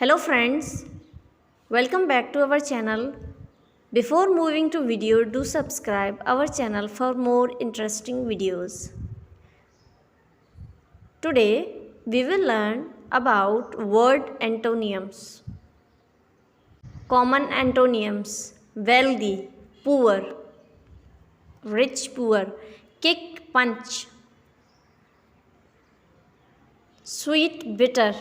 Hello friends, welcome back to our channel. Before moving to video, do subscribe our channel for more interesting videos. Today we will learn about word antonyms. Common antonyms: wealthy, poor, rich, poor, kick, punch, sweet, bitter,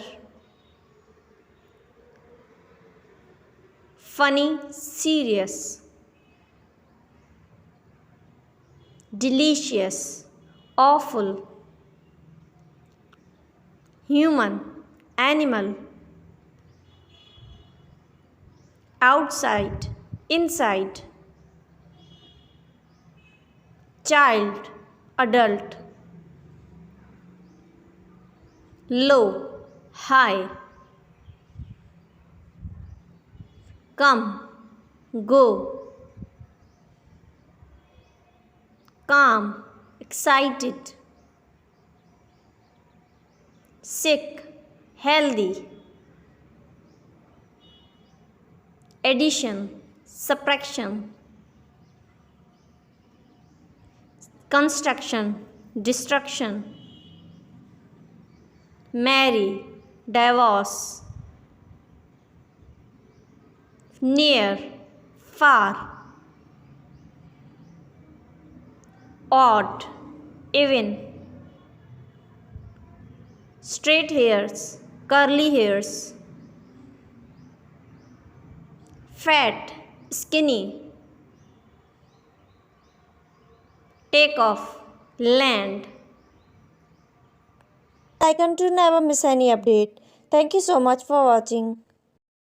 funny, serious, delicious, awful, human, animal, outside, inside, child, adult, low, high, come, go, calm, excited, sick, healthy, addition, subtraction, construction, destruction, marry, divorce, near, far, odd, even, straight hairs, curly hairs, fat, skinny, take off, land. Icon to never miss any update. Thank you so much for watching.